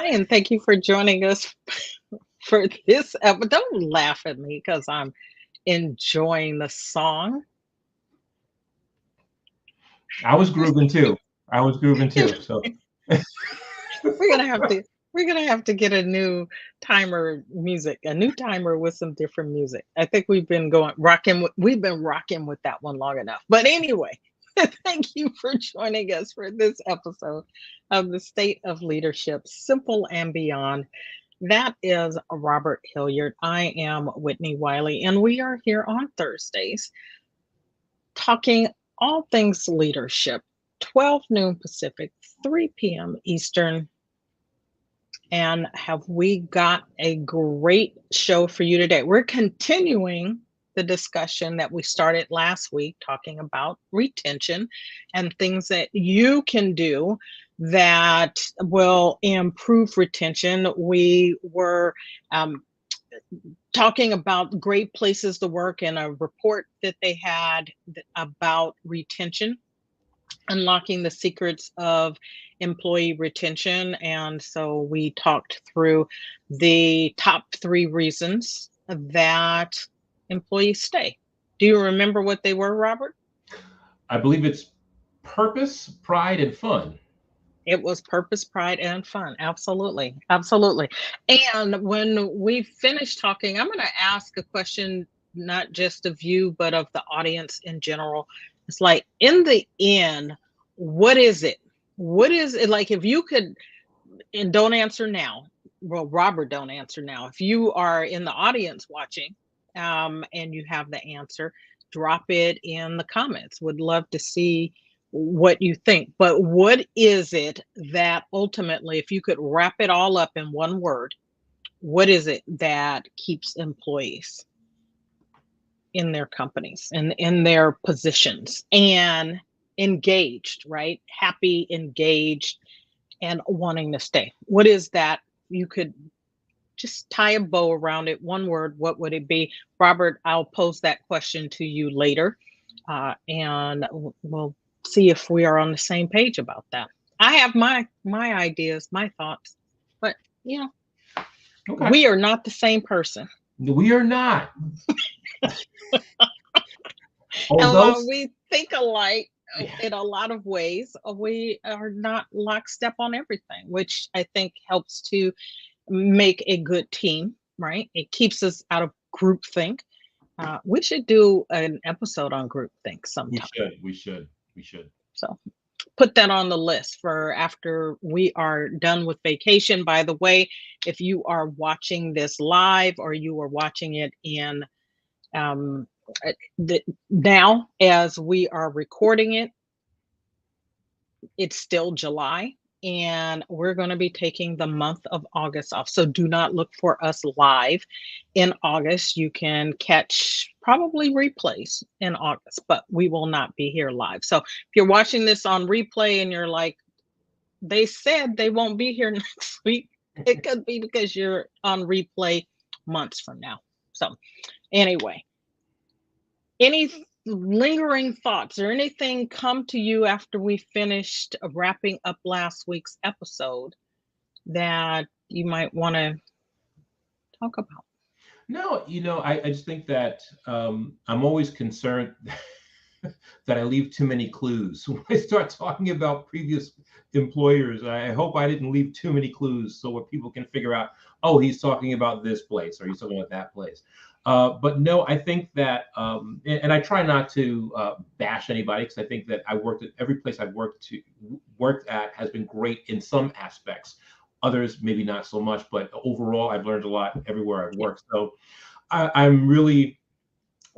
Hi, and thank you for joining us for this episode. Don't laugh at me because I'm enjoying the song. I was grooving too. I was grooving too. So We're gonna have to we're gonna have to get a new timer music, a new timer with some different music. I think we've been rocking with that one long enough. But anyway, thank you for joining us for this episode of the State of Leadership, Simple and Beyond. That is Robert Hilliard. I am Whitney Wiley, and we are here on Thursdays talking all things leadership, 12 noon Pacific, 3 p.m. Eastern. And have we got a great show for you today? We're continuing the discussion that we started last week, talking about retention and things that you can do that will improve retention. We were talking about great places to work and a report that they had about retention, unlocking the secrets of employee retention. And so we talked through the top 3 reasons that employees stay. Do you remember what they were, Robert? I believe it's purpose, pride, and fun. It was purpose, pride, and fun. Absolutely. Absolutely. And when we finish talking, I'm going to ask a question, not just of you, but of the audience in general. It's like, in the end, what is it? What is it like if you could, and don't answer now. Well, Robert, don't answer now. If you are in the audience watching and you have the answer, drop it in the comments. Would love to see what you think. But what is it that ultimately, if you could wrap it all up in one word, what is it that keeps employees in their companies and in their positions and engaged, right? Happy, engaged, and wanting to stay. What is that? You could just tie a bow around it. One word, what would it be? Robert, I'll pose that question to you later, and we'll see if we are on the same page about that. I have my ideas, my thoughts, but you know, Okay. we are not the same person. We are not. And Although, while we think alike yeah, in a lot of ways, we are not lockstep on everything, which I think helps to make a good team, right? It keeps us out of groupthink. We should do an episode on groupthink we sometime. should. We should. We should. So put that on the list for after we are done with vacation. By the way, if you are watching this live or you are watching it in um, now as we are recording it, it's still July, and we're going to be taking the month of August off. So do not look for us live in August. You can catch probably replays in August, but we will not be here live. So if you're watching this on replay and you're like, they said they won't be here next week, it could be because you're on replay months from now. So anyway, any lingering thoughts or anything come to you after we finished wrapping up last week's episode that you might want to talk about? No, I just think that I'm always concerned that I leave too many clues. When I start talking about previous employers, I hope I didn't leave too many clues so where people can figure out, oh, he's talking about this place or he's talking about that place. But no, I think that, and I try not to bash anybody because I think that I worked at every place I've worked at has been great in some aspects. Others maybe not so much, but overall I've learned a lot everywhere I've Yeah, worked. So I'm really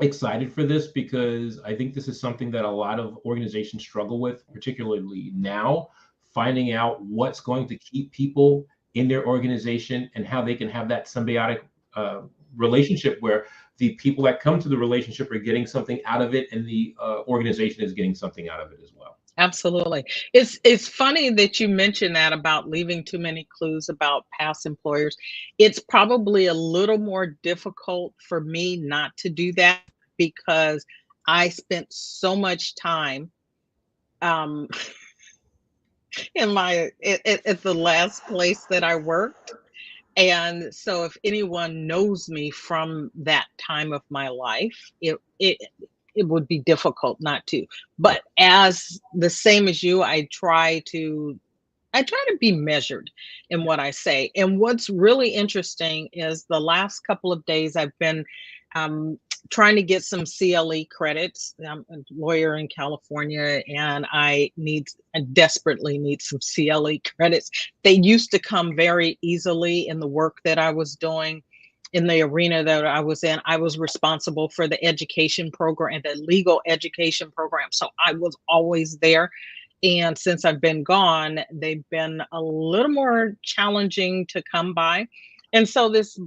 excited for this because I think this is something that a lot of organizations struggle with, particularly now, finding out what's going to keep people in their organization and how they can have that symbiotic uh, relationship where the people that come to the relationship are getting something out of it and the organization is getting something out of it as well. absolutely. It's funny that you mentioned that about leaving too many clues about past employers. It's probably a little more difficult for me not to do that because I spent so much time um at the last place that I worked. And so if anyone knows me from that time of my life, it would be difficult not to. But as the same as you, I try to be measured in what I say. And what's really interesting is the last couple of days I've been um, trying to get some CLE credits. I'm a lawyer in California, and I desperately need some CLE credits. They used to come very easily in the work that I was doing. In the arena that I was in, I was responsible for the education program, the legal education program. So I was always there. And since I've been gone, they've been a little more challenging to come by. And so this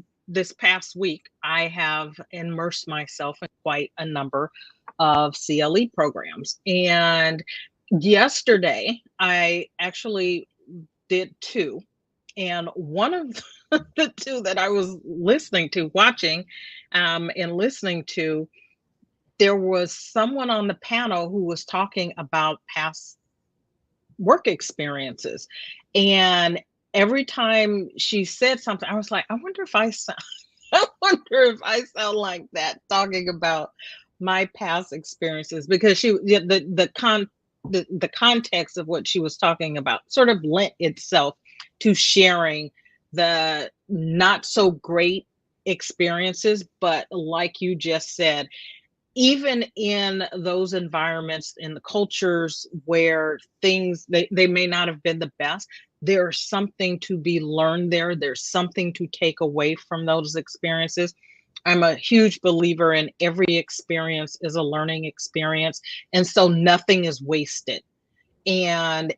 past week, I have immersed myself in quite a number of CLE programs. And yesterday, I actually did two. And one of the two that I was listening to, watching, and listening to, there was someone on the panel who was talking about past work experiences. And every time she said something, I was like, I wonder if I sound, I wonder if I sound like that talking about my past experiences, because the context of what she was talking about sort of lent itself to sharing the not so great experiences. But like you just said, even in those environments, in the cultures where things they may not have been the best, there's something to be learned there. There's something to take away from those experiences. I'm a huge believer in every experience is a learning experience, and so nothing is wasted. And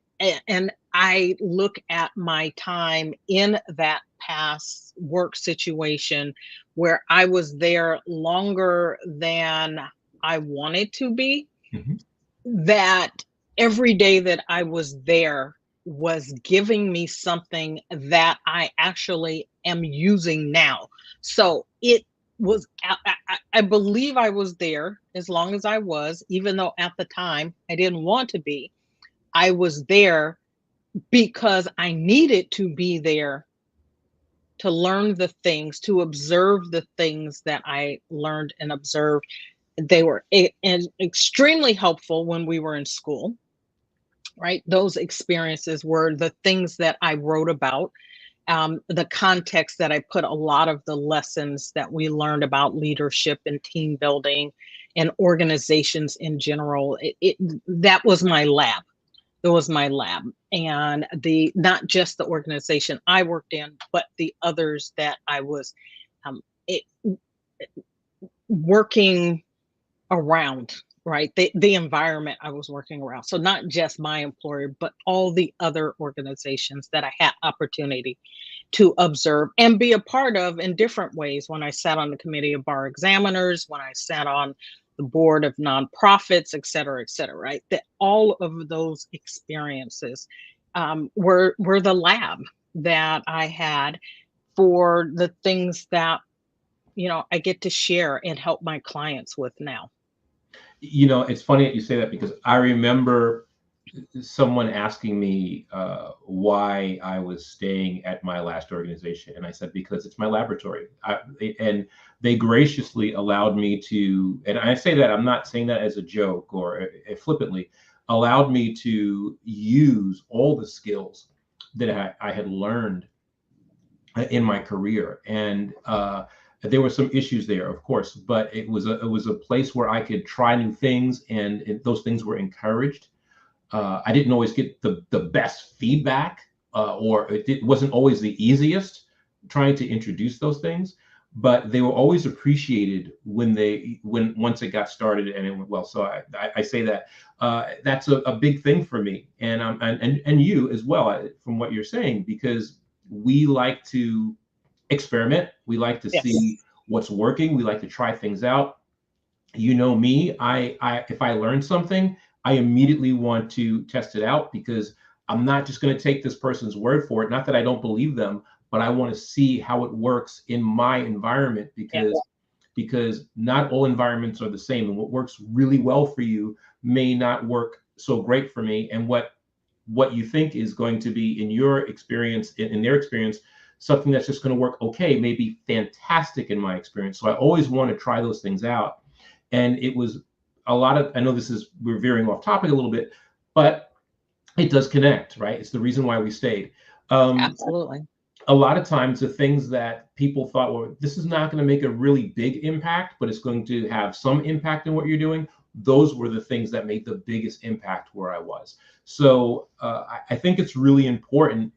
I look at my time in that past work situation where I was there longer than I wanted to be, Mhm. that every day that I was there was giving me something that I actually am using now. So it was, I believe I was there as long as I was, even though at the time I didn't want to be. I was there because I needed to be there to learn the things, to observe the things that I learned and observed. They were extremely helpful when we were in school, right? Those experiences were the things that I wrote about, the context that I put a lot of the lessons that we learned about leadership and team building and organizations in general. That was my lab. It was my lab. And the not just the organization I worked in, but the others that I was um, it, working around, right? The environment I was working around. So not just my employer, but all the other organizations that I had opportunity to observe and be a part of in different ways. When I sat on the committee of bar examiners, when I sat on the board of nonprofits, et cetera, right? That all of those experiences were the lab that I had for the things that I get to share and help my clients with now. It's funny that you say that because I remember someone asking me why I was staying at my last organization, and I said because it's my laboratory. And they graciously allowed me to, and I say that I'm not saying that as a joke or flippantly, allowed me to use all the skills that I had learned in my career. And there were some issues there, of course, but it was a place where I could try new things, and those things were encouraged. I didn't always get the best feedback, or it wasn't always the easiest trying to introduce those things, but they were always appreciated when once it got started and it went well. So I say that that's a big thing for me, and you as well, from what you're saying, because we like to experiment, we like to see Yes. what's working, we like to try things out. You know me, I if I learn something, I immediately want to test it out, because I'm not just going to take this person's word for it. Not that I don't believe them, but I want to see how it works in my environment, Yeah. because not all environments are the same, and what works really well for you may not work so great for me. And what what you think is going to be, in your experience, in their experience, something that's just going to work okay, may be fantastic in my experience. So I always want to try those things out. And it was a lot of, I know we're veering off topic a little bit, but it does connect, right? It's the reason why we stayed. Absolutely. A lot of times the things that people thought, well, this is not going to make a really big impact, but it's going to have some impact in what you're doing. Those were the things that made the biggest impact where I was. So I think it's really important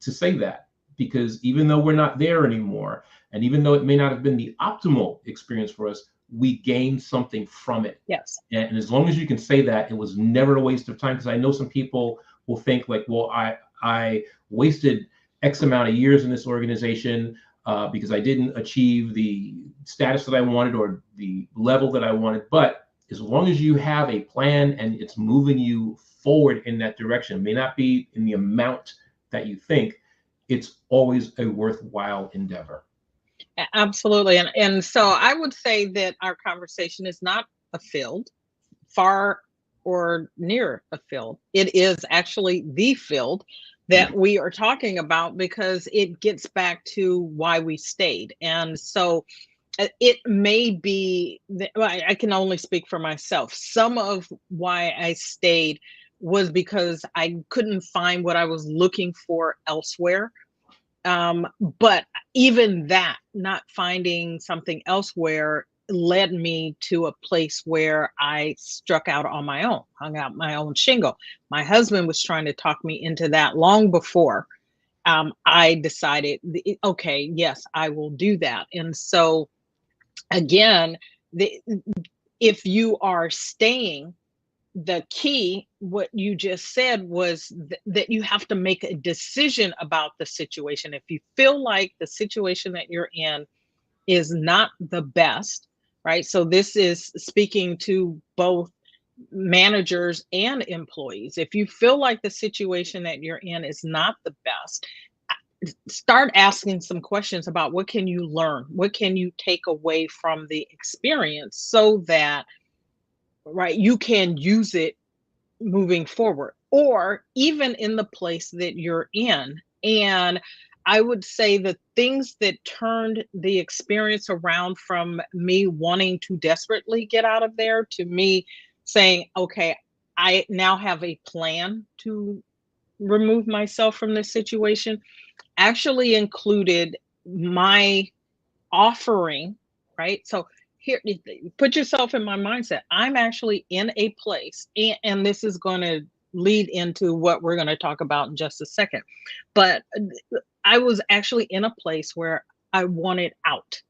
to say that, because even though we're not there anymore, and even though it may not have been the optimal experience for us, we gained something from it. Yes. And as long as you can say that, it was never a waste of time. Because I know some people will think like, well, I wasted X amount of years in this organization because I didn't achieve the status that I wanted or the level that I wanted. But as long as you have a plan and it's moving you forward in that direction, it may not be in the amount that you think, it's always a worthwhile endeavor. Absolutely. And so I would say that our conversation is not a field, far or near a field. It is actually the field that we are talking about, because it gets back to why we stayed. And so it may be that, well, I can only speak for myself. Some of why I stayed was because I couldn't find what I was looking for elsewhere. But even that, not finding something elsewhere, led me to a place where I struck out on my own, hung out my own shingle. My husband was trying to talk me into that long before I decided, okay, yes, I will do that. And so, again, if you are staying, the key, what you just said was that you have to make a decision about the situation. If you feel like the situation that you're in is not the best, right? So this is speaking to both managers and employees. If you feel like the situation that you're in is not the best, start asking some questions about what can you learn? What can you take away from the experience, so that, right, you can use it moving forward, or even in the place that you're in. And I would say the things that turned the experience around, from me wanting to desperately get out of there to me saying, okay, I now have a plan to remove myself from this situation, actually included my offering, right? So here, put yourself in my mindset. I'm actually in a place, and this is going to lead into what we're going to talk about in just a second. But I was actually in a place where I wanted out.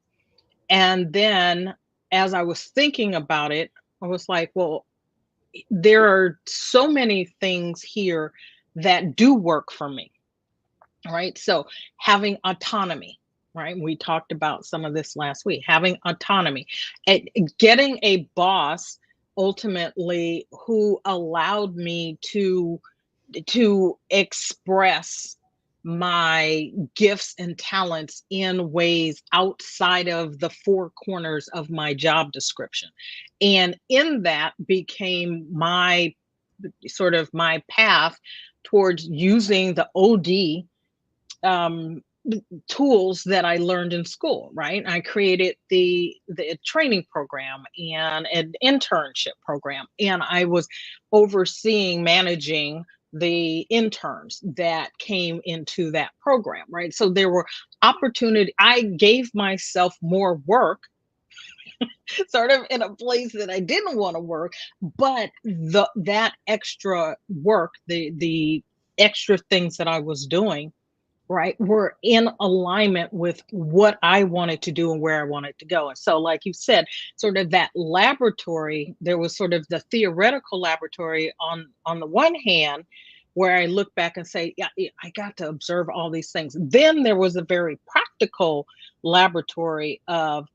And then as I was thinking about it, I was like, well, there are so many things here that do work for me, right? So having autonomy, right? We talked about some of this last week, having autonomy, and getting a boss ultimately who allowed me to express my gifts and talents in ways outside of the four corners of my job description. And in that became my sort of my path towards using the OD tools that I learned in school, right? I created the training program and an internship program, and I was overseeing, managing the interns that came into that program, right? So there were opportunity. I gave myself more work, sort of in a place that I didn't want to work, but that extra work, the extra things that I was doing, right, were in alignment with what I wanted to do and where I wanted to go. And so, like you said, sort of that laboratory, there was sort of the theoretical laboratory on the one hand, where I look back and say, yeah, I got to observe all these things. Then there was a very practical laboratory of,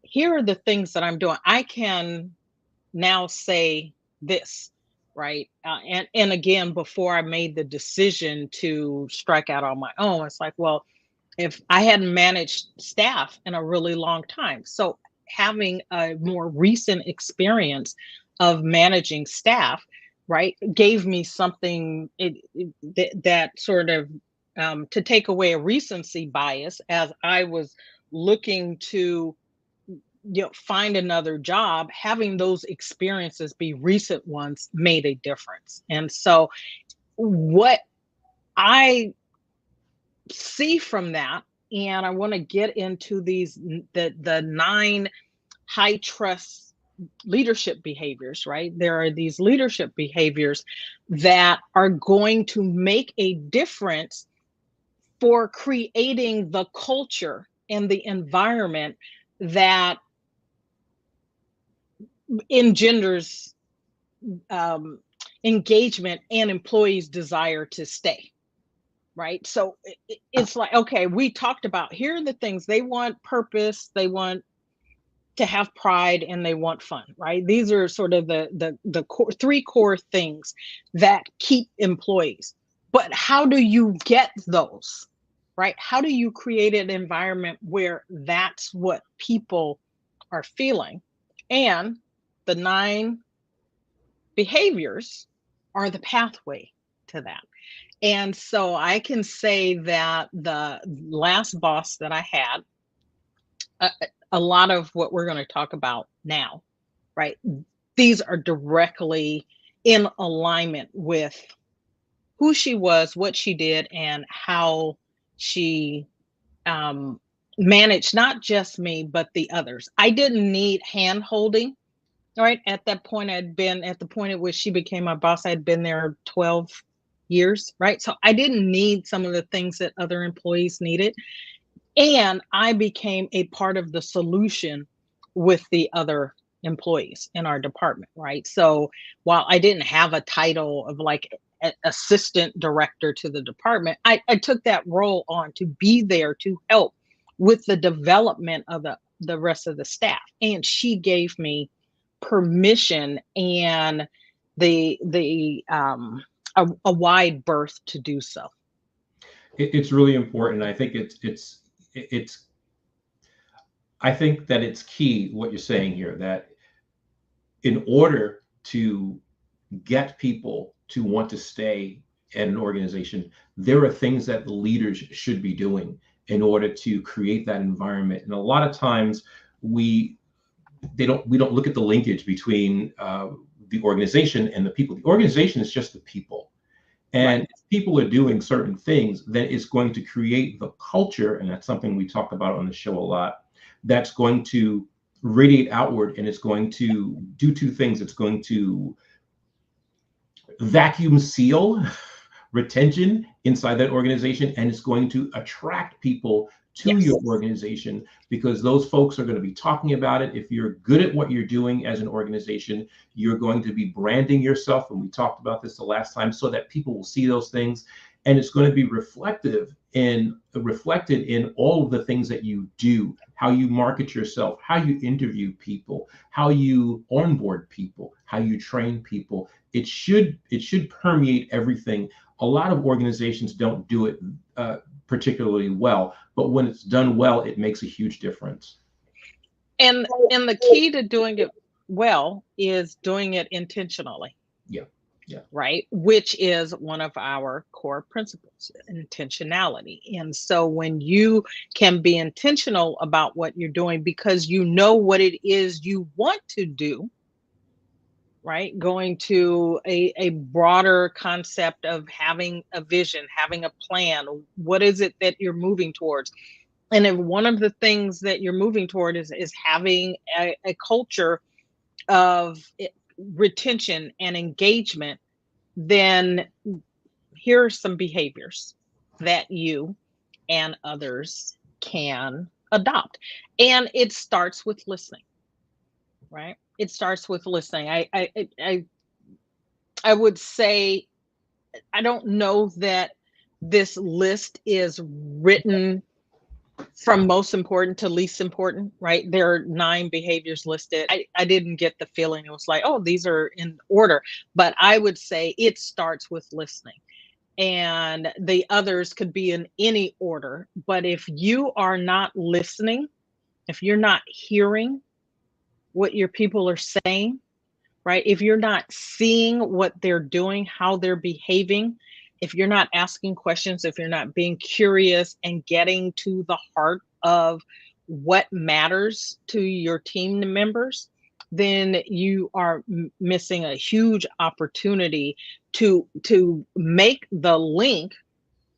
here are the things that I'm doing. I can now say this, right? And again, before I made the decision to strike out on my own, it's like, well, if I hadn't managed staff in a really long time, so having a more recent experience of managing staff right? Gave me something that sort of to take away a recency bias as I was looking to find another job. Having those experiences be recent ones made a difference. And so what I see from that, and I want to get into the 9 high trust leadership behaviors, right? There are these leadership behaviors that are going to make a difference for creating the culture and the environment that engenders um, engagement and employees' desire to stay. Right. So it's like, okay, we talked about here are the things they want: purpose, they want to have pride, and they want fun, right? These are sort of the core, 3 core things that keep employees. But how do you get those? Right? How do you create an environment where that's what people are feeling? And the 9 behaviors are the pathway to that. And so I can say that the last boss that I had, a lot of what we're going to talk about now, right? These are directly in alignment with who she was, what she did, and how she managed not just me, but the others. I didn't need hand holding. Right. At that point, I'd been at the point at which she became my boss, I'd been there 12 years. Right. So I didn't need some of the things that other employees needed. And I became a part of the solution with the other employees in our department. Right. So while I didn't have a title of like assistant director to the department, I took that role on to be there to help with the development of the rest of the staff. And she gave me permission and the a wide berth to do so. It's really important. I think it's I think that it's key what you're saying here, that in order to get people to want to stay at an organization, there are things that the leaders should be doing in order to create that environment. And a lot of times we don't look at the linkage between the organization and the people. The organization is just the people. And Right. if people are doing certain things, then it's going to create the culture, and that's something we talk about on the show a lot, that's going to radiate outward, and it's going to do 2 things. It's going to vacuum seal retention inside that organization, and it's going to attract people to Yes. your organization, because those folks are going to be talking about it. If you're good at what you're doing as an organization, you're going to be branding yourself, and we talked about this the last time, so that people will see those things, and it's going to be reflected in all of the things that you do, how you market yourself, how you interview people, how you onboard people, how you train people. It should permeate everything. A lot of organizations don't do it particularly well, but when it's done well, it makes a huge difference. And the key to doing it well is doing it intentionally. Yeah, yeah. Right? Which is one of our core principles, intentionality. And so when you can be intentional about what you're doing because you know what it is you want to do, right? Going to a broader concept of having a vision, having a plan. What is it that you're moving towards? And if one of the things that you're moving toward is having a culture of retention and engagement, then here are some behaviors that you and others can adopt. And it starts with listening, right? It starts with listening. I would say I don't know that this list is written from most important to least important, right? There are 9 behaviors listed. I didn't get the feeling it was like, oh, these are in order, but I would say it starts with listening. And the others could be in any order. But if you are not listening, if you're not hearing what your people are saying, right? If you're not seeing what they're doing, how they're behaving, if you're not asking questions, if you're not being curious and getting to the heart of what matters to your team members, then you are missing a huge opportunity to make the link,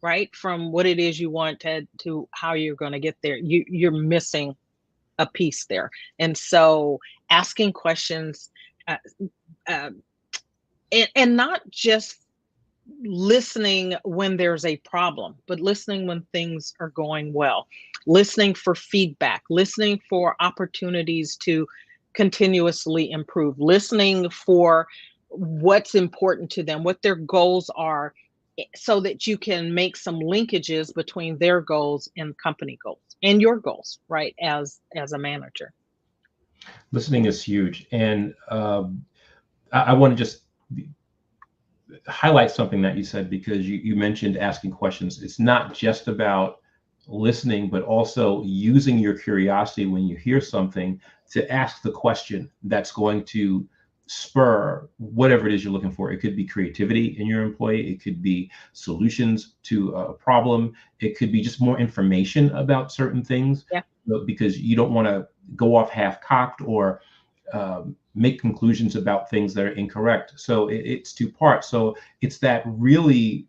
right, from what it is you want to how you're going to get there. You're missing a piece there. And so asking questions, uh, uh, and not just listening when there's a problem, but listening when things are going well, listening for feedback, listening for opportunities to continuously improve, listening for what's important to them, what their goals are, so that you can make some linkages between their goals and company goals and your goals, right, as a manager. Listening is huge. And I want to just highlight something that you said, because you mentioned asking questions. It's not just about listening, but also using your curiosity when you hear something to ask the question that's going to spur whatever it is you're looking for. It could be creativity in your employee. It could be solutions to a problem. It could be just more information about certain things. Yeah. Because you don't want to go off half-cocked or make conclusions about things that are incorrect. So it's two parts. So it's that really,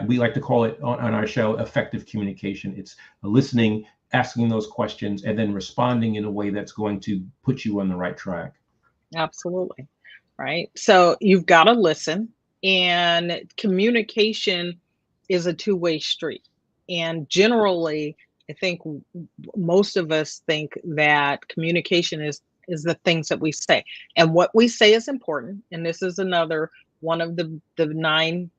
we like to call it on our show, effective communication. It's listening, asking those questions, and then responding in a way that's going to put you on the right track. Absolutely. Right. So you've got to listen, and communication is a two-way street. And generally, I think most of us think that communication is the things that we say. And what we say is important. And this is another one of the 9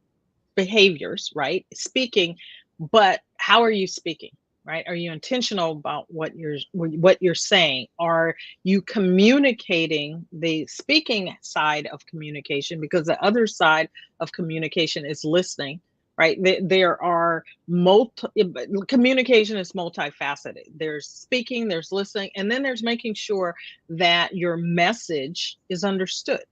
behaviors, right? Speaking, but how are you speaking? Right? Are you intentional about what you're saying? Are you communicating the speaking side of communication? Because the other side of communication is listening, right? There are communication is multifaceted. There's speaking, there's listening, and then there's making sure that your message is understood,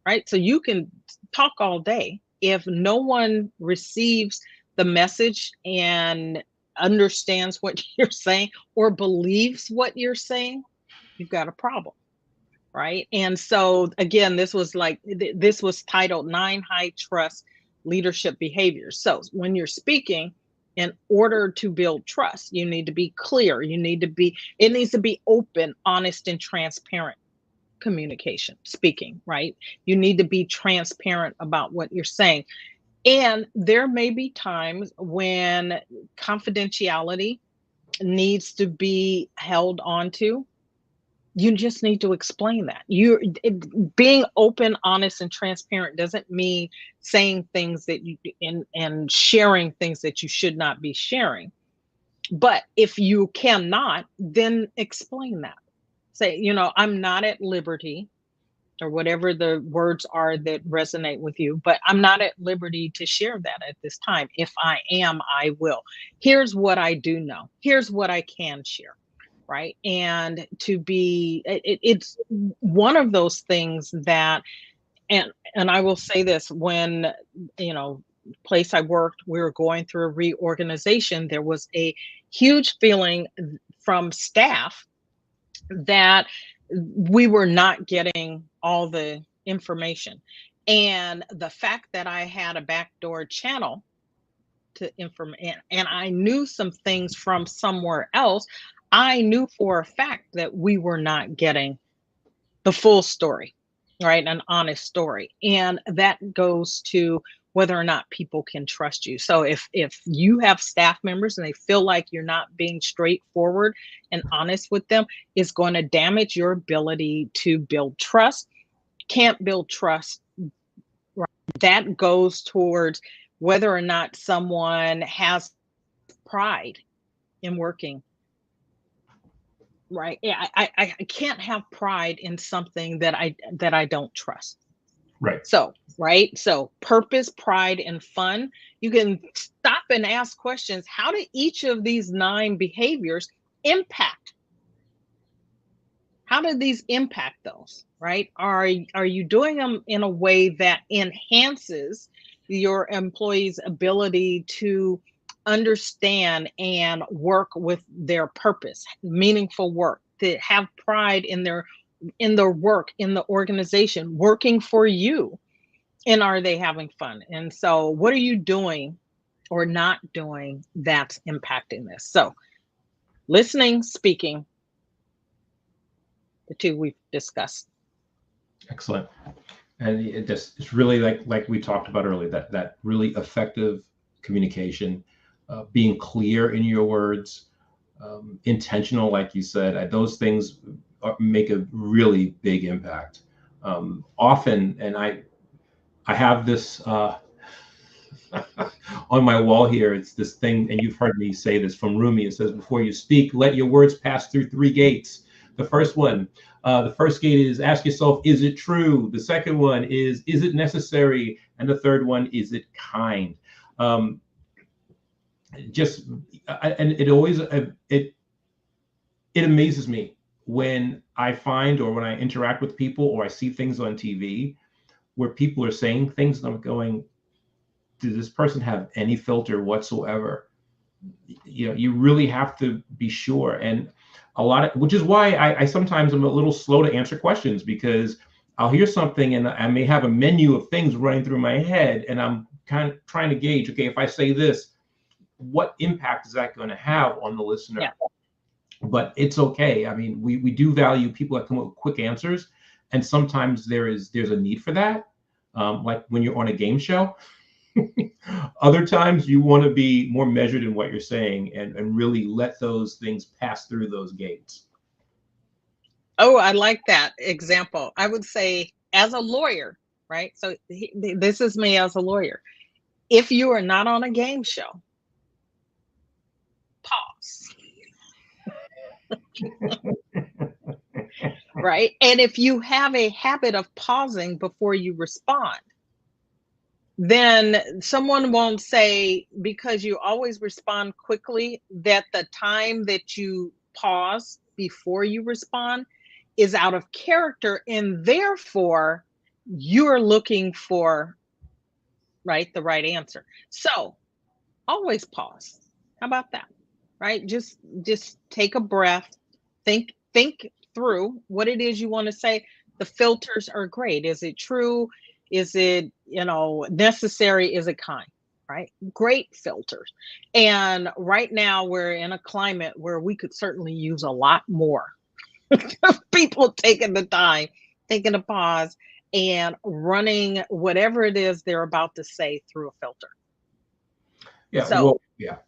right? So you can talk all day. If no one receives the message and understands what you're saying or believes what you're saying, you've got a problem, right? And so again, this was titled 9 High Trust Leadership Behaviors. So when you're speaking, in order to build trust, you need to be clear. It needs to be open, honest, and transparent communication, speaking, right? You need to be transparent about what you're saying. And there may be times when confidentiality needs to be held on to. You just need to explain that. Being open, honest, and transparent doesn't mean saying things that you and sharing things that you should not be sharing. But if you cannot, then explain that. Say, I'm not at liberty, or whatever the words are that resonate with you, but I'm not at liberty to share that at this time. If I am, I will. Here's what I do know. Here's what I can share, right? And it's one of those things that, and I will say this, when, place I worked, we were going through a reorganization. There was a huge feeling from staff that we were not getting all the information. And the fact that I had a backdoor channel to information, and I knew some things from somewhere else, I knew for a fact that we were not getting the full story, right? An honest story. And that goes to whether or not people can trust you. So if you have staff members and they feel like you're not being straightforward and honest with them, it's going to damage your ability to build trust. Can't build trust, right? That goes towards whether or not someone has pride in working. Right. Yeah, I can't have pride in something that I don't trust. Right. So, right. So purpose, pride, and fun. You can stop and ask questions. How do each of these 9 behaviors impact? How do these impact those? right? Are you doing them in a way that enhances your employees' ability to understand and work with their purpose, meaningful work, to have pride in their work, in the organization, working for you? And are they having fun? And so what are you doing or not doing that's impacting this? So listening, speaking, the two we've discussed. Excellent. And it's really like we talked about earlier, that really effective communication, being clear in your words, intentional, like you said. Those things make a really big impact. Often, and I have this on my wall here. It's this thing, and you've heard me say this from Rumi. It says, before you speak, let your words pass through 3 gates. The first one, the first gate is ask yourself, is it true? The second one is it necessary? And the third one, is it kind? And it always, it amazes me when I find, or when I interact with people, or I see things on TV where people are saying things and I'm going, does this person have any filter whatsoever? You really have to be sure. And which is why I sometimes am a little slow to answer questions, because I'll hear something and I may have a menu of things running through my head, and I'm kind of trying to gauge, okay, if I say this, what impact is that going to have on the listener? Yeah. But it's okay. I mean, we do value people that come up with quick answers, and sometimes there's a need for that. Like when you're on a game show. Other times you want to be more measured in what you're saying and really let those things pass through those gates. Oh, I like that example. I would say, as a lawyer, right? So this is me as a lawyer. If you are not on a game show, pause. Right? And if you have a habit of pausing before you respond, then someone won't say, because you always respond quickly, that the time that you pause before you respond is out of character, and therefore you're looking for the right answer. So always pause. How about that? Right? Just take a breath, think through what it is you want to say. The filters are great. Is it true? Is it, necessary? Is it kind? Right? Great filters. And right now we're in a climate where we could certainly use a lot more people taking the time, taking a pause, and running whatever it is they're about to say through a filter. Yeah. So, well,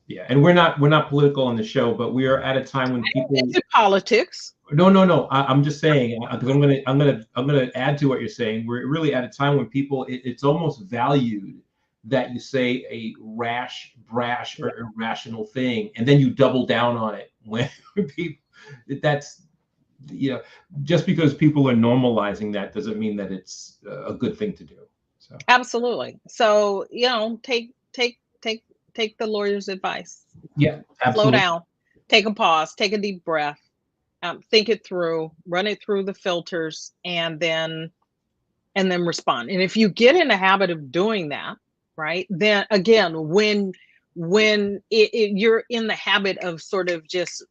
yeah. And we're not political on the show, but we are at a time when people into politics. No. I'm just saying, because I'm gonna add to what you're saying. We're really at a time when people, it's almost valued that you say a rash, brash, or irrational thing, and then you double down on it when people. That's, just because people are normalizing that doesn't mean that it's a good thing to do. So absolutely. So take the lawyer's advice. Yeah, absolutely. Slow down, take a pause, take a deep breath, think it through, run it through the filters, and then respond. And if you get in the habit of doing that, right, then again, when you're in the habit of sort of just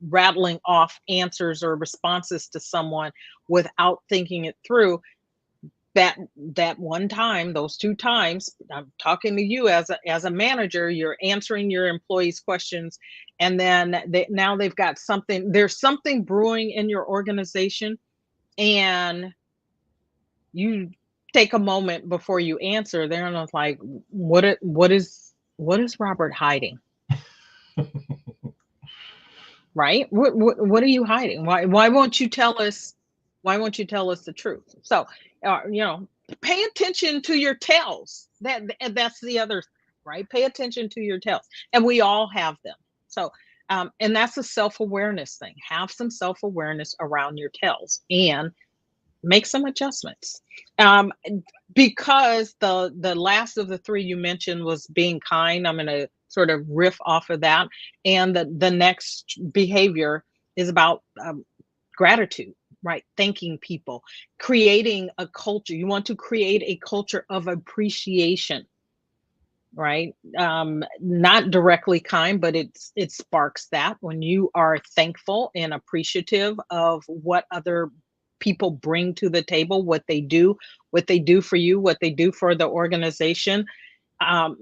rattling off answers or responses to someone without thinking it through, that one time, those 2 times, I'm talking to you as a manager, you're answering your employees' questions, and then now they've got there's something brewing in your organization, and you take a moment before you answer. They're not like, what is Robert hiding? Right? What are you hiding? Why won't you tell us? Why won't you tell us the truth? So, pay attention to your tells. That's the other thing, right? Pay attention to your tells, and we all have them. So, and that's a self-awareness thing. Have some self-awareness around your tells and make some adjustments. Because the last of the 3 you mentioned was being kind. I'm going to sort of riff off of that. And the next behavior is about gratitude, right? Thanking people, creating a culture. You want to create a culture of appreciation, right? Not directly kind, but it sparks that when you are thankful and appreciative of what other people bring to the table, what they do for you, what they do for the organization. Um,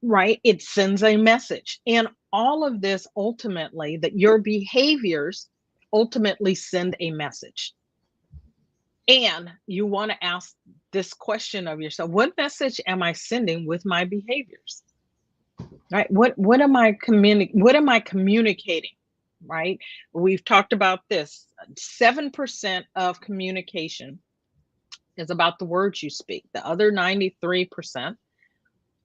right? It sends a message. And all of this ultimately, that your behaviors ultimately send a message. And you want to ask this question of yourself: what message am I sending with my behaviors? Right? What am I communicating? Right? We've talked about this. 7% of communication is about the words you speak. The other 93%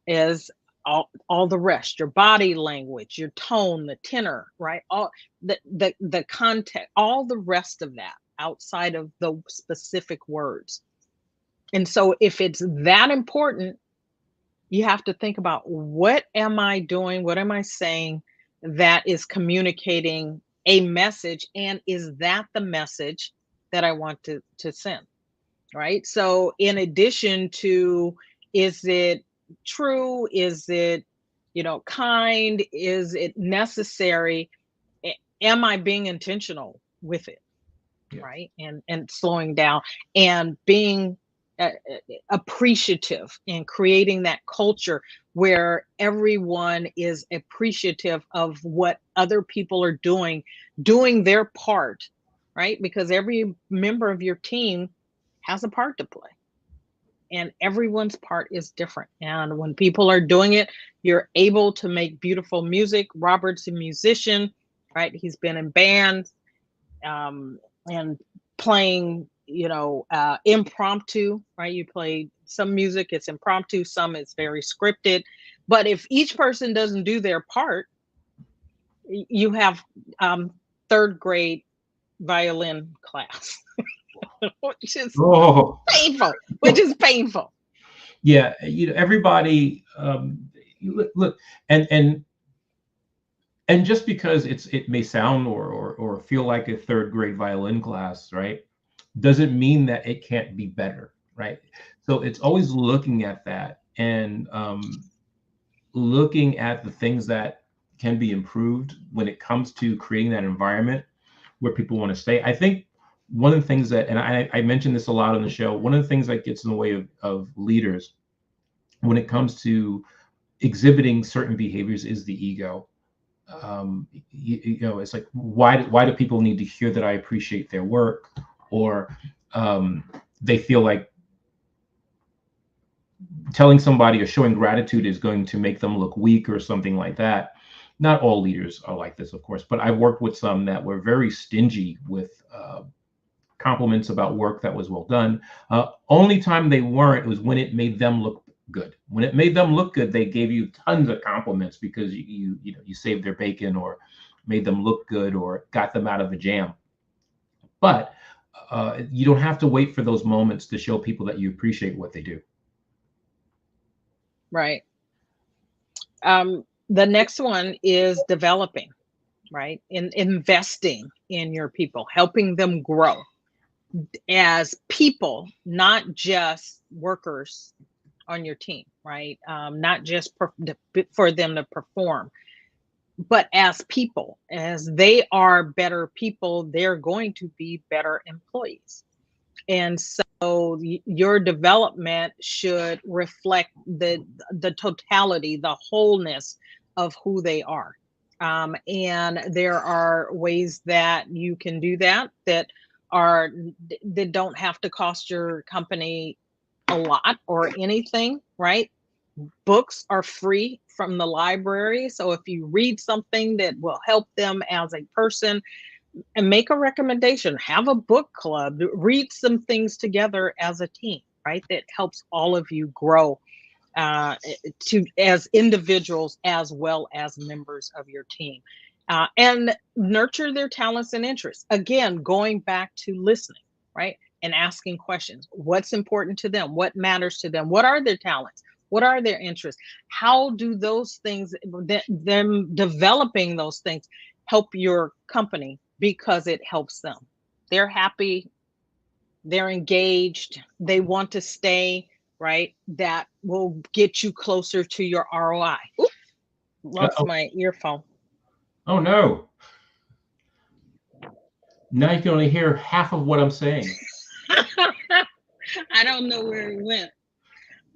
is all the rest, your body language, your tone, the tenor, right? All the context, all the rest of that outside of the specific words. And so if it's that important, you have to think about, what am I doing? What am I saying that is communicating a message? And is that the message that I want to send? Right. So in addition to, is it true? Is it, kind? Is it necessary? Am I being intentional with it? Yeah. Right. And slowing down and being appreciative, and creating that culture where everyone is appreciative of what other people are doing their part, right? Because every member of your team has a part to play, and everyone's part is different. And when people are doing it, you're able to make beautiful music. Robert's a musician, right? He's been in bands, and playing, impromptu, right? You play some music, it's impromptu, some it's very scripted. But if each person doesn't do their part, you have third grade violin class, which is Oh, painful, which is painful. yeah. Everybody, look, and just because it may sound or feel like a third grade violin class, right, doesn't mean that it can't be better, right? So it's always looking at that, and looking at the things that can be improved when it comes to creating that environment where people want to stay. I think one of the things that, and I mentioned this a lot on the show, one of the things that gets in the way of leaders when it comes to exhibiting certain behaviors is the ego. It's like, why do people need to hear that I appreciate their work? Or they feel like telling somebody or showing gratitude is going to make them look weak or something like that. Not all leaders are like this, of course, but I've worked with some that were very stingy with compliments about work that was well done. Only time they weren't was when it made them look good. When it made them look good, they gave you tons of compliments because you saved their bacon or made them look good or got them out of a jam. But you don't have to wait for those moments to show people that you appreciate what they do. Right. The next one is developing, right? Investing in your people, helping them grow as people, not just workers on your team, right? Not just for them to perform, but as people. As they are better people, they're going to be better employees. And so your development should reflect the totality, the wholeness of who they are. And there are ways that you can do that don't have to cost your company a lot or anything, right? Books are free from the library. So if you read something that will help them as a person, and make a recommendation, have a book club, read some things together as a team, right? That helps all of you grow to as individuals as well as members of your team, and nurture their talents and interests. Again, going back to listening, right? And asking questions. What's important to them? What matters to them? What are their talents? What are their interests? How do those things, them developing those things, help your company? Because it helps them. they're happy, they're engaged, they want to stay, right? That will get you closer to your ROI. Oop, lost Uh-oh. my earphone. Oh no. Now you can only hear half of what I'm saying. I don't know where it went.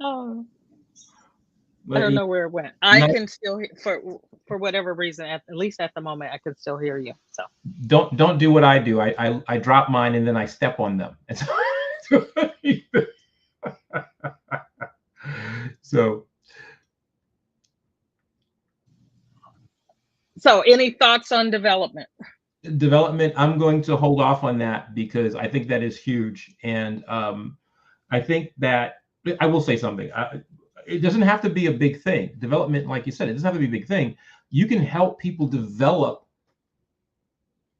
Oh, I But don't know where it went. I can still hear, for whatever reason, at least at the moment, I can still hear you. So don't do what I do. I drop mine and then I step on them. And so so any thoughts on development? development, I'm going to hold off on that because I think that is huge. And I think that I will say something. It doesn't have to be a big thing. Development, like you said, it doesn't have to be a big thing. You can help people develop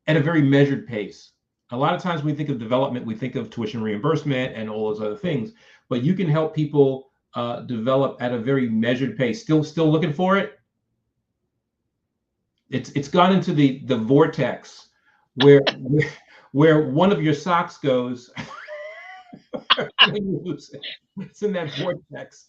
at a very measured pace. A lot of times when we think of development, we think of tuition reimbursement and all those other things, but you can help people develop at a very measured pace. Still looking for it? It's gone into the vortex where one of your socks goes. It's in that vortex.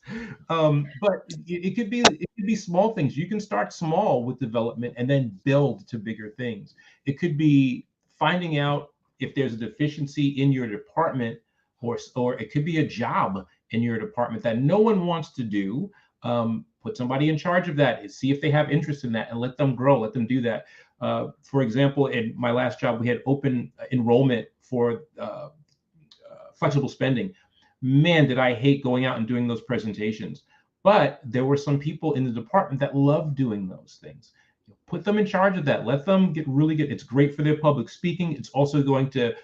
But it could be small things. You can start small with development and then build to bigger things. It could be finding out if there's a deficiency in your department, or it could be a job in your department that no one wants to do. Put somebody in charge of that and see if they have interest in that and let them grow, let them do that. For example, in my last job, we had open enrollment for flexible spending. Man, did I hate going out and doing those presentations. But there were some people in the department that loved doing those things. Put them in charge of that. Let them get really good. It's great for their public speaking. It's also going to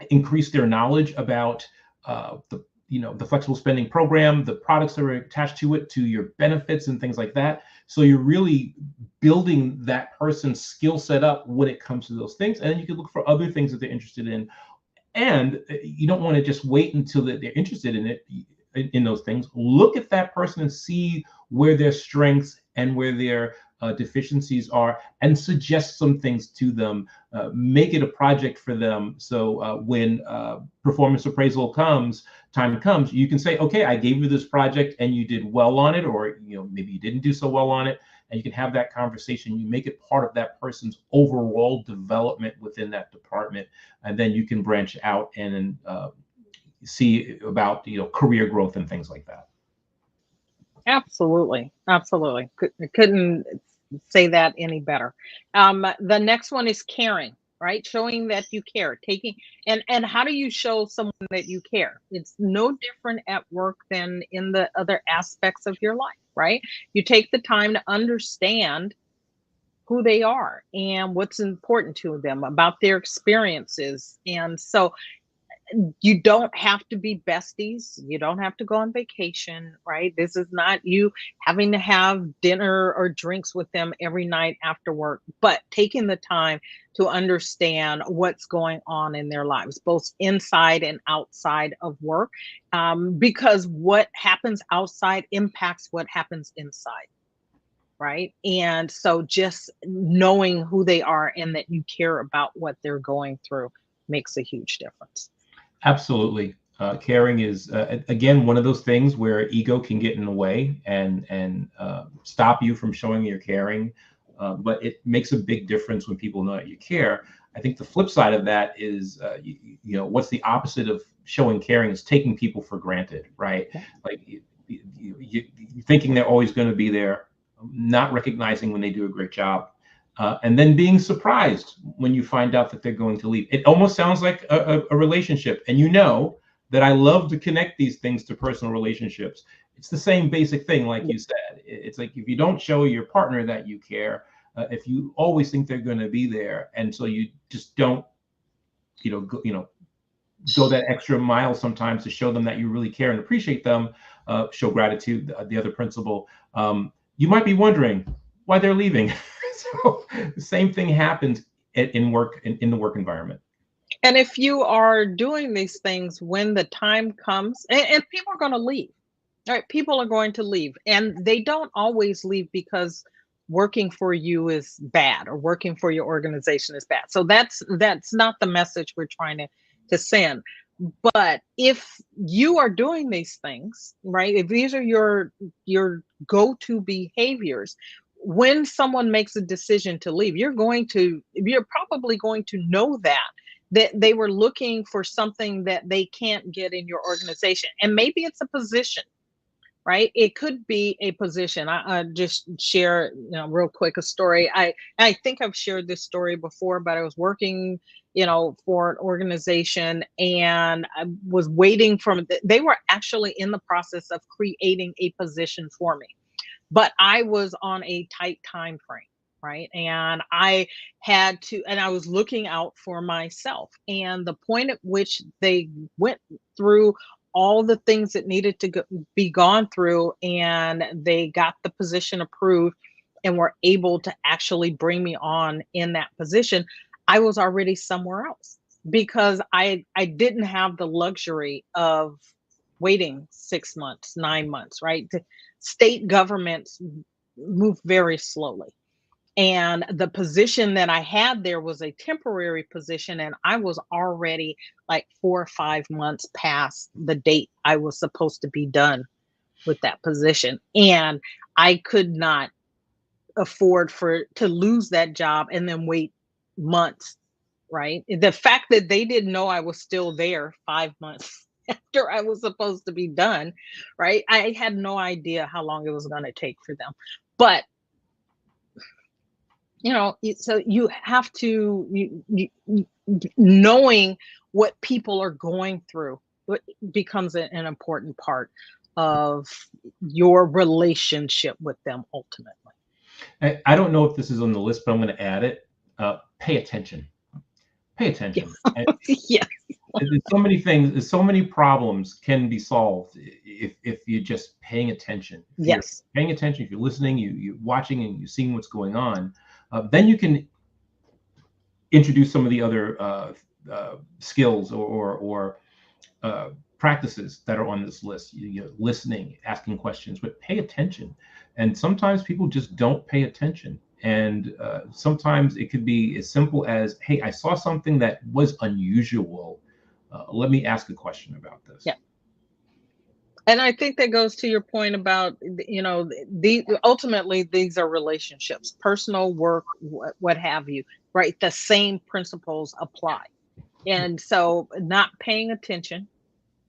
increase their knowledge about the flexible spending program, the products that are attached to it, to your benefits and things like that. So you're really building that person's skill set up when it comes to those things. And then you can look for other things that they're interested in. And you don't want to just wait until they're interested in it, in those things. Look at that person and see where their strengths and where their deficiencies are, and suggest some things to them. Make it a project for them. So when performance appraisal time comes, you can say, okay, I gave you this project and you did well on it, or maybe you didn't do so well on it. And you can have that conversation. You make it part of that person's overall development within that department, and then you can branch out and see about career growth and things like that. Absolutely, absolutely. Couldn't say that any better. The next one is caring, right? Showing that you care, taking and how do you show someone that you care? It's no different at work than in the other aspects of your life, right? You take the time to understand who they are and what's important to them about their experiences. And so you don't have to be besties. You don't have to go on vacation, right? This is not you having to have dinner or drinks with them every night after work, but taking the time to understand what's going on in their lives, both inside and outside of work, because what happens outside impacts what happens inside. Right. And so just knowing who they are and that you care about what they're going through makes a huge difference. Absolutely. Caring is again one of those things where ego can get in the way and stop you from showing you're caring, but it makes a big difference when people know that you care. I think the flip side of that is, what's the opposite of showing caring is taking people for granted, right? Yeah. Like you thinking they're always going to be there, not recognizing when they do a great job. And then being surprised when you find out that they're going to leave. It almost sounds like a relationship. And that I love to connect these things to personal relationships. It's the same basic thing, like you said. It's like if you don't show your partner that you care, if you always think they're going to be there, and so you just don't, go that extra mile sometimes to show them that you really care and appreciate them, show gratitude, the other principle. You might be wondering why they're leaving. So the same thing happens in work, in the work environment. And if you are doing these things when the time comes, and people are going to leave, right? People are going to leave, and they don't always leave because working for you is bad or working for your organization is bad. So that's not the message we're trying to send. But if you are doing these things, right? If these are your go-to behaviors, when someone makes a decision to leave, you're probably going to know that they were looking for something that they can't get in your organization. And maybe it's a position, right? It could be a position. I just share, real quick, a story. I think I've shared this story before, but I was working, for an organization, and I was waiting for, they were actually in the process of creating a position for me, but I was on a tight time frame. Right. And I was looking out for myself. And the point at which they went through all the things that needed to be gone through, and they got the position approved and were able to actually bring me on in that position, I was already somewhere else because I didn't have the luxury of waiting 6 months, 9 months, right? The state governments move very slowly. And the position that I had there was a temporary position, and I was already like 4 or 5 months past the date I was supposed to be done with that position. And I could not afford to lose that job and then wait months, right? The fact that they didn't know I was still there 5 months after I was supposed to be done, right? I had no idea how long it was going to take for them. But so you have to knowing what people are going through becomes an important part of your relationship with them ultimately. I don't know if this is on the list, but I'm going to add it. Pay attention. Pay attention. Yes. There's so many things, so many problems can be solved if you're just paying attention. If yes. You're paying attention, if you're listening, you're watching and you're seeing what's going on, then you can introduce some of the other skills or practices that are on this list. You're listening, asking questions, but pay attention. And sometimes people just don't pay attention. And sometimes it could be as simple as, hey, I saw something that was unusual. Let me ask a question about this. Yeah. And I think that goes to your point about, ultimately these are relationships, personal, work, what have you, right? The same principles apply. And so not paying attention,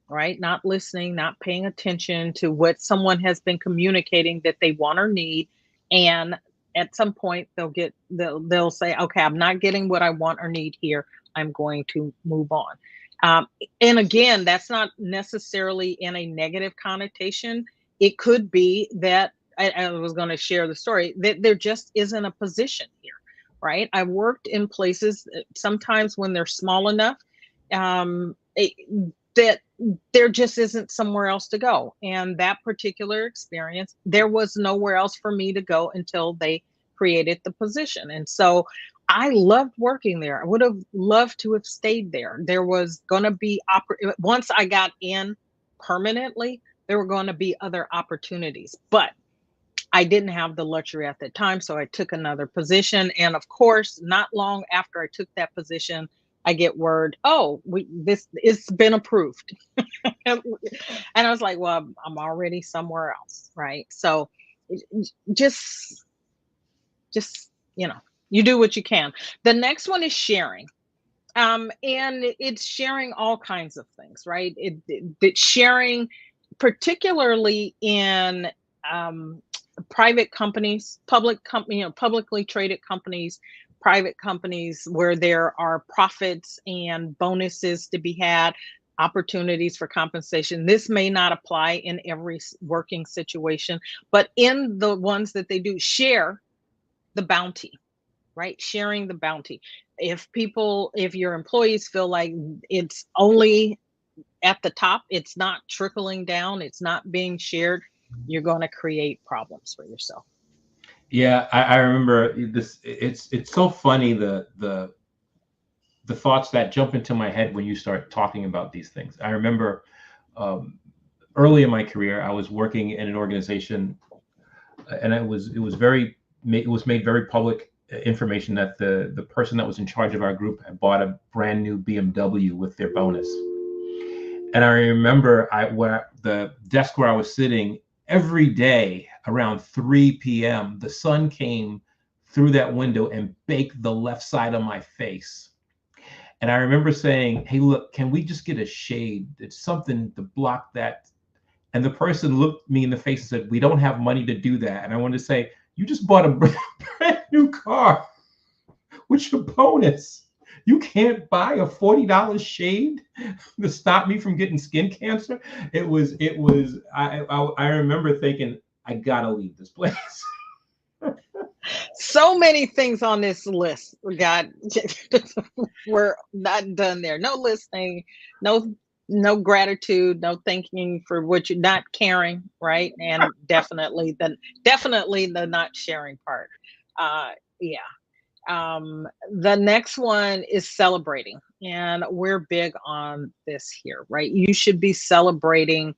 right? Not listening, not paying attention to what someone has been communicating that they want or need. And at some point they'll say, okay, I'm not getting what I want or need here. I'm going to move on. And again, that's not necessarily in a negative connotation. It could be that I was going to share the story that there just isn't a position here, right? I worked in places sometimes when they're small enough that there just isn't somewhere else to go. And that particular experience, there was nowhere else for me to go until they created the position. And so I loved working there. I would have loved to have stayed there. There was going to be, once I got in permanently, there were going to be other opportunities, but I didn't have the luxury at the time. So I took another position. And of course, not long after I took that position, I get word, oh, it's been approved. And I was like, well, I'm already somewhere else, right? So just, you do what you can. The next one is sharing. And it's sharing all kinds of things, right? It's sharing, particularly in private companies, publicly traded companies, private companies where there are profits and bonuses to be had, opportunities for compensation. This may not apply in every working situation, but in the ones that they do, share the bounty, right? Sharing the bounty. If your employees feel like it's only at the top, it's not trickling down, it's not being shared, you're going to create problems for yourself. Yeah, I remember this. It's so funny the thoughts that jump into my head when you start talking about these things. I remember early in my career, I was working in an organization, and it was very it was made very public information that the person that was in charge of our group had bought a brand new BMW with their bonus. And I remember where the desk where I was sitting, every day around 3 p.m., the sun came through that window and baked the left side of my face. And I remember saying, hey, look, can we just get a shade? It's something to block that. And the person looked me in the face and said, we don't have money to do that. And I wanted to say, you just bought a brand new car with your bonus. You can't buy a $40 shade to stop me from getting skin cancer. I remember thinking, I gotta leave this place. So many things on this list we're not done there. No listening, no gratitude, no thanking for what you're not caring, right? And definitely the not sharing part. Yeah. The next one is celebrating, and we're big on this here, right? You should be celebrating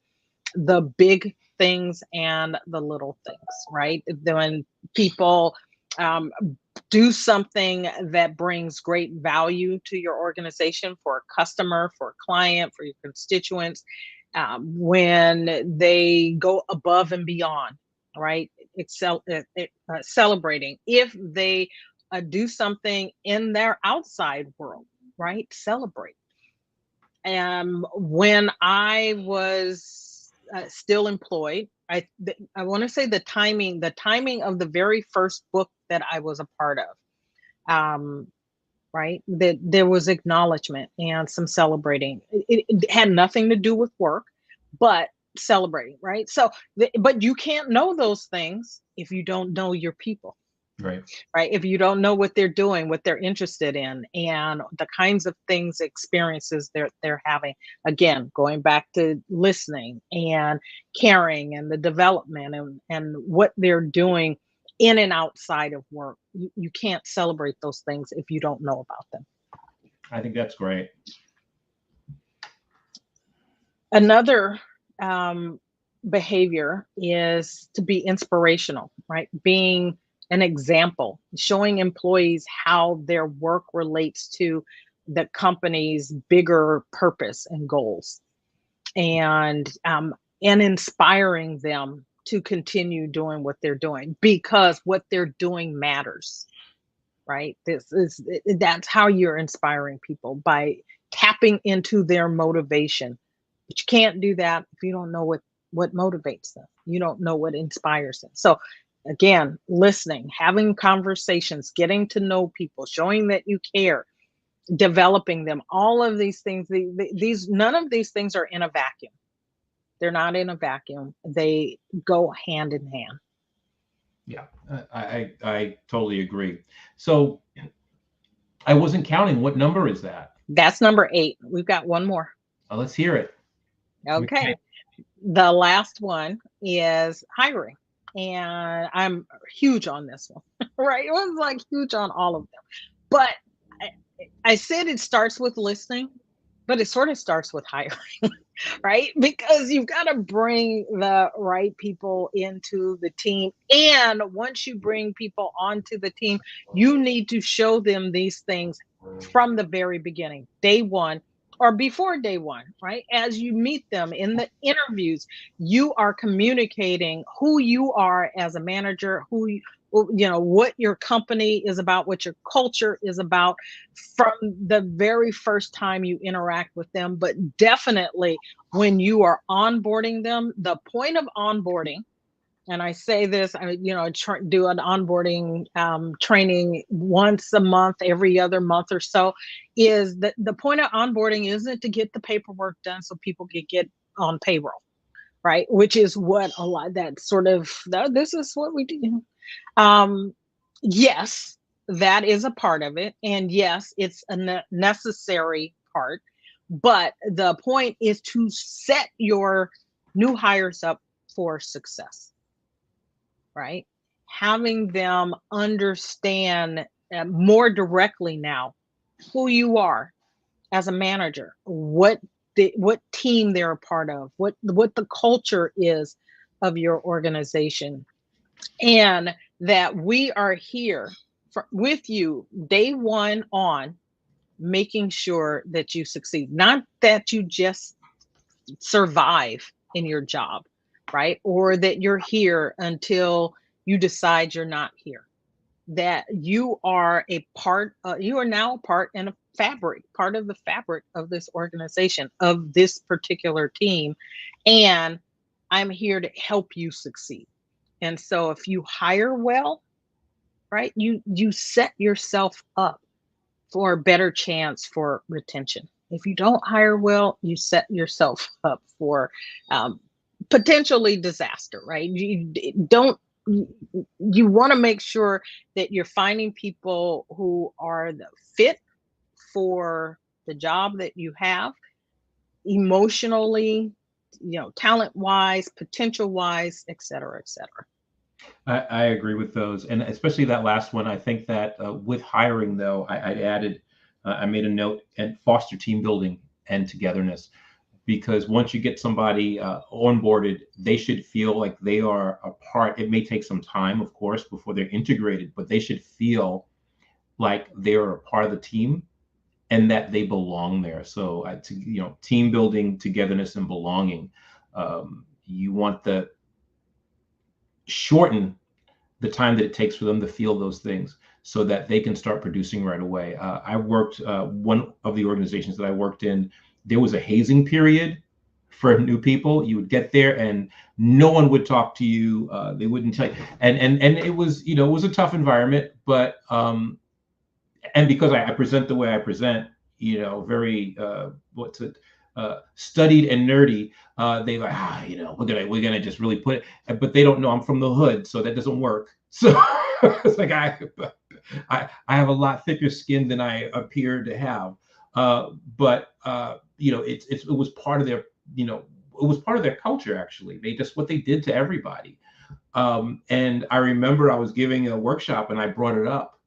the big things and the little things, right? When people do something that brings great value to your organization, for a customer, for a client, for your constituents, when they go above and beyond, right? Celebrating. If they do something in their outside world, right? Celebrate. And when I was still employed, I want to say the timing of the very first book that I was a part of, right? That there was acknowledgement and some celebrating. It had nothing to do with work, but celebrating, right? So, but you can't know those things if you don't know your people. Right. Right. If you don't know what they're doing, what they're interested in, and the kinds of things, experiences they're having. Again, going back to listening and caring and the development and what they're doing in and outside of work. You can't celebrate those things if you don't know about them. I think that's great. Another behavior is to be inspirational, right? Being an example, showing employees how their work relates to the company's bigger purpose and goals, and inspiring them to continue doing what they're doing, because what they're doing matters, right? That's how you're inspiring people, by tapping into their motivation. But you can't do that if you don't know what motivates them. You don't know what inspires them. So again, listening, having conversations, getting to know people, showing that you care, developing them, all of these things, none of these things are in a vacuum. They're not in a vacuum. They go hand in hand. Yeah, I totally agree. So I wasn't counting. What number is that? That's number 8. We've got one more. Let's hear it. Okay. The last one is hiring. And I'm huge on this one, right? It was like huge on all of them. But I said it starts with listening, but it sort of starts with hiring, right? Because you've got to bring the right people into the team. And once you bring people onto the team, you need to show them these things from the very beginning, day one, or before day one, right? As you meet them in the interviews, you are communicating who you are as a manager, what your company is about, what your culture is about, from the very first time you interact with them. But definitely when you are onboarding them, the point of onboarding, and I say this, do an onboarding training once a month, every other month or so, is that the point of onboarding isn't to get the paperwork done so people can get on payroll, right? Which is what a lot, that sort of, this is what we do. Yes, that is a part of it. And yes, it's a necessary part. But the point is to set your new hires up for success, right? Having them understand more directly now who you are as a manager, what team they're a part of, what the culture is of your organization, and that we are here with you day one on, making sure that you succeed, not that you just survive in your job, right? Or that you're here until you decide you're not here. That you are a part, you are now a part and a fabric, part of the fabric of this organization, of this particular team. And I'm here to help you succeed. And so if you hire well, right, you set yourself up for a better chance for retention. If you don't hire well, you set yourself up for potentially disaster, right? You don't, you want to make sure that you're finding people who are the fit for the job that you have, emotionally, talent wise, potential wise, et cetera, et cetera. I agree with those, and especially that last one. I think that with hiring, though, I added, I made a note and foster team building and togetherness, because once you get somebody onboarded, they should feel like they are a part. It may take some time, of course, before they're integrated, but they should feel like they're a part of the team and that they belong there. So, team building, togetherness, and belonging. You want to shorten the time that it takes for them to feel those things so that they can start producing right away. I worked, one of the organizations that I worked in, there was a hazing period for new people. You would get there and no one would talk to you. They wouldn't tell you. And it was, it was a tough environment, but, and because I present the way I present, very, studied and nerdy, they like, we're gonna just really put it, but they don't know I'm from the hood, so that doesn't work. So it's like I have a lot thicker skin than I appear to have, but it was part of their, it was part of their culture. Actually, they just, what they did to everybody. And I remember I was giving a workshop and I brought it up,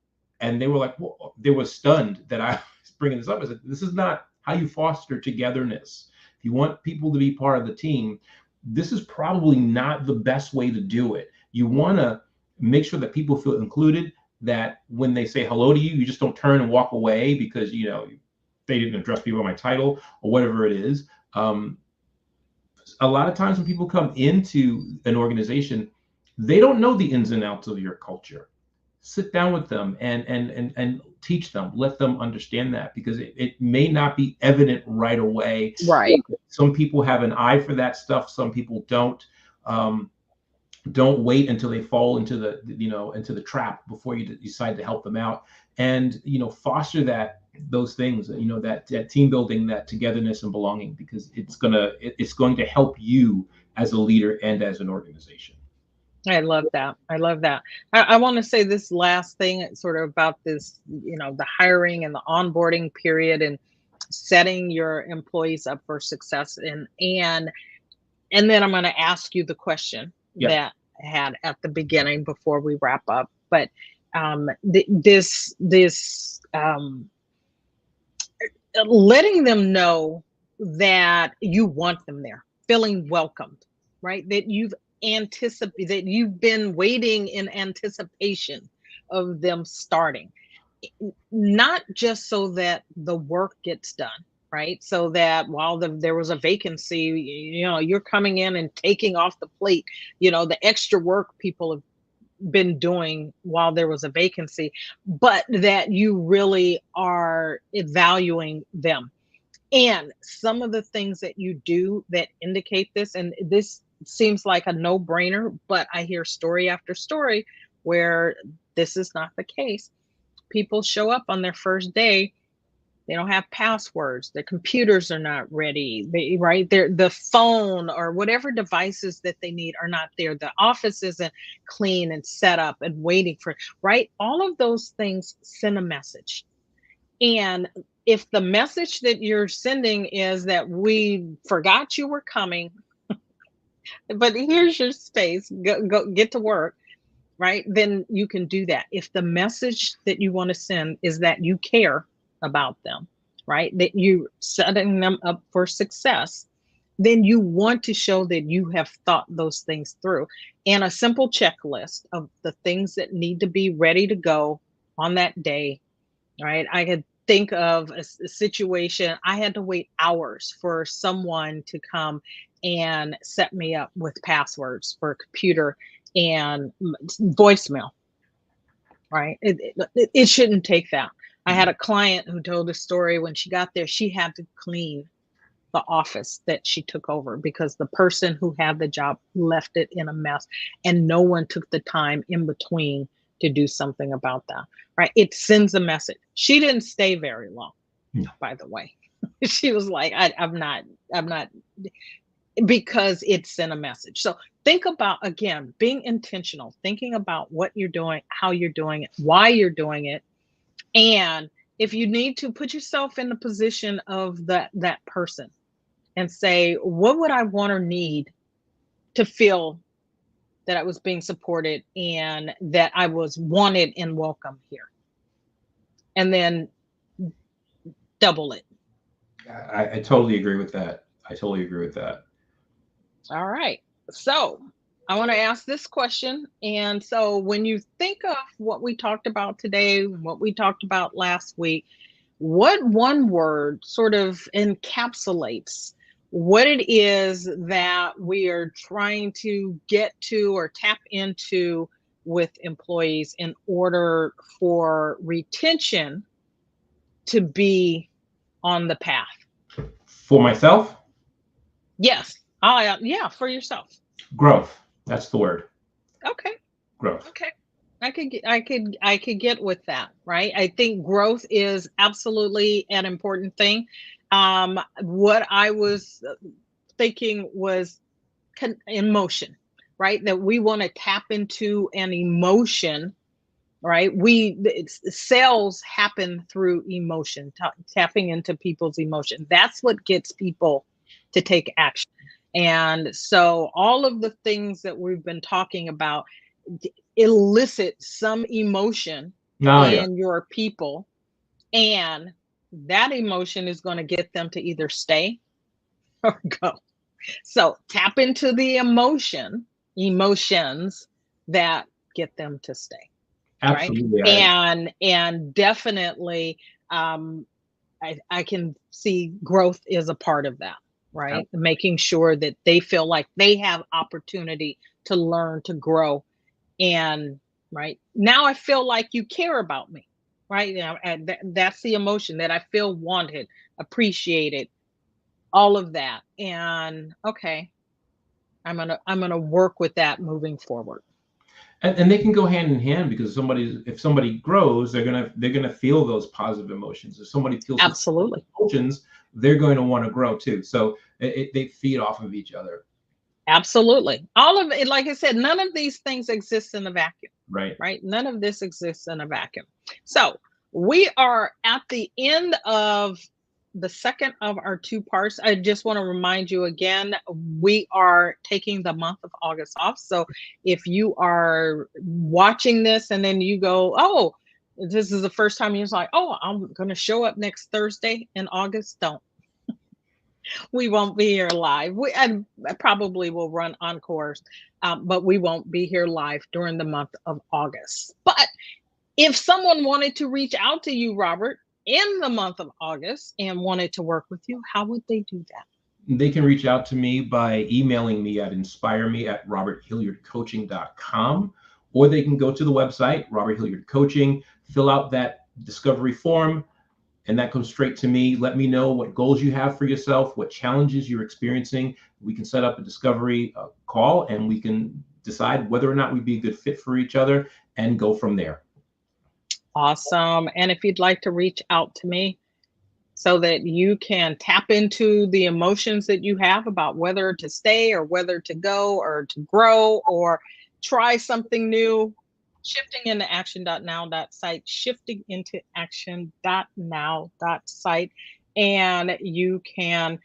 and they were like, well, they were stunned that I was bringing this up. I said, this is not how you foster togetherness. If you want people to be part of the team, this is probably not the best way to do it. You want to make sure that people feel included, that when they say hello to you, you just don't turn and walk away because, they didn't address people by my title or whatever it is. A lot of times when people come into an organization, they don't know the ins and outs of your culture. Sit down with them and teach them, let them understand that, because it may not be evident right away. Right. Some people have an eye for that stuff. Some people don't. Don't wait until they fall into the, into the trap before you decide to help them out, and, foster those things, that team building, that togetherness and belonging, because it's going to help you as a leader and as an organization. I love that. I love that. I want to say this last thing sort of about this, the hiring and the onboarding period and setting your employees up for success. And then I'm going to ask you the question that I had at the beginning before we wrap up. But letting them know that you want them there, feeling welcomed, right? That you've been waiting in anticipation of them starting, not just so that the work gets done, right? So that while there was a vacancy, you're coming in and taking off the plate, the extra work people have been doing while there was a vacancy, but that you really are valuing them. And some of the things that you do that indicate this, and this seems like a no-brainer, but I hear story after story where this is not the case. People show up on their first day, they don't have passwords, their computers are not ready, the phone or whatever devices that they need are not there, the office isn't clean and set up and waiting for, right? All of those things send a message. And if the message that you're sending is that we forgot you were coming, but here's your space, go get to work, right? Then you can do that. If the message that you want to send is that you care about them, right? That you're setting them up for success, then you want to show that you have thought those things through. And a simple checklist of the things that need to be ready to go on that day, right? I could think of a situation. I had to wait hours for someone to come and set me up with passwords for a computer and voicemail, right? It shouldn't take that. I had a client who told a story. When she got there, she had to clean the office that she took over because the person who had the job left it in a mess, and no one took the time in between to do something about that, right? It sends a message. She didn't stay very long, No. by the way. She was like, I'm not, because it sent a message. So think about, again, being intentional, thinking about what you're doing, how you're doing it, why you're doing it. And if you need to, put yourself in the position of that person and say, what would I want or need to feel that I was being supported and that I was wanted and welcome here? And then double it. I totally agree with that. I totally agree with that. All right. So I want to ask this question. And so when you think of what we talked about today, what we talked about last week, what one word sort of encapsulates what it is that we are trying to get to or tap into with employees in order for retention to be on the path? For myself? Yes. Yeah, for yourself. Growth. That's the word. Okay. Growth. Okay. I could get with that, right? I think growth is absolutely an important thing. What I was thinking was emotion, right? That we want to tap into an emotion, right? Sales happen through emotion, tapping into people's emotion. That's what gets people to take action. And so all of the things that we've been talking about elicit some emotion in your people, and that emotion is going to get them to either stay or go. So tap into the emotions that get them to stay. Absolutely. Right. And definitely I can see growth is a part of that, right? Making sure that they feel like they have opportunity to learn, to grow. And right now I feel like you care about me, right? And that's the emotion, that I feel wanted, appreciated, all of that. And okay, I'm gonna work with that moving forward. And they can go hand in hand, because if somebody grows, they're gonna feel those positive emotions. If somebody feels Absolutely emotions, they're going to want to grow too. So they feed off of each other. Absolutely. All of it, like I said, none of these things exist in a vacuum. Right. Right. None of this exists in a vacuum. So we are at the end of the second of our two parts. I just want to remind you again, we are taking the month of August off. So if you are watching this and then you go, oh, this is the first time you're like, oh, I'm going to show up next Thursday in August, don't. We won't be here live. I probably will run encores, but we won't be here live during the month of August. But if someone wanted to reach out to you, Robert, in the month of August and wanted to work with you, how would they do that? They can reach out to me by emailing me at inspireme@roberthilliardcoaching.com, or they can go to the website, Robert Hilliard Coaching, fill out that discovery form, and that comes straight to me. Let me know what goals you have for yourself, what challenges you're experiencing. We can set up a discovery call, and we can decide whether or not we'd be a good fit for each other and go from there. Awesome. And if you'd like to reach out to me so that you can tap into the emotions that you have about whether to stay or whether to go or to grow or try something new, shiftingintoaction.now.site, shiftingintoaction.now.site, and you can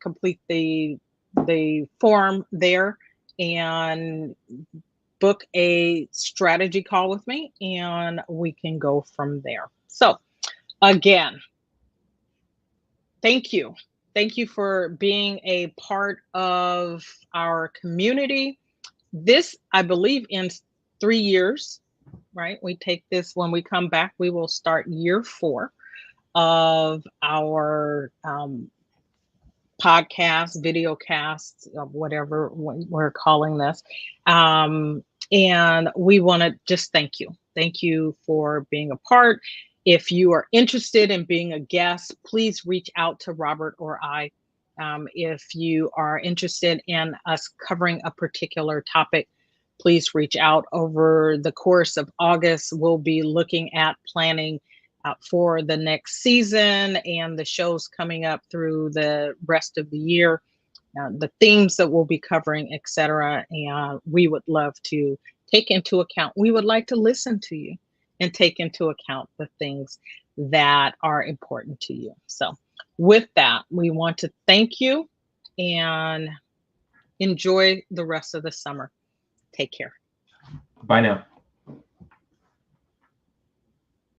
complete the form there and book a strategy call with me, and we can go from there. So again, thank you Thank you for being a part of our community. This, I believe, in 3 years, right? We take this when we come back, we will start year 4 of our podcast, video casts, whatever we're calling this. And we want to just thank you. Thank you for being a part. If you are interested in being a guest, please reach out to Robert or I. If you are interested in us covering a particular topic, please reach out. Over the course of August, we'll be looking at planning for the next season and the shows coming up through the rest of the year, the themes that we'll be covering, etc. And we would love to take into account, we would like to listen to you and take into account the things that are important to you. So with that, we want to thank you and enjoy the rest of the summer. Take care. Bye now.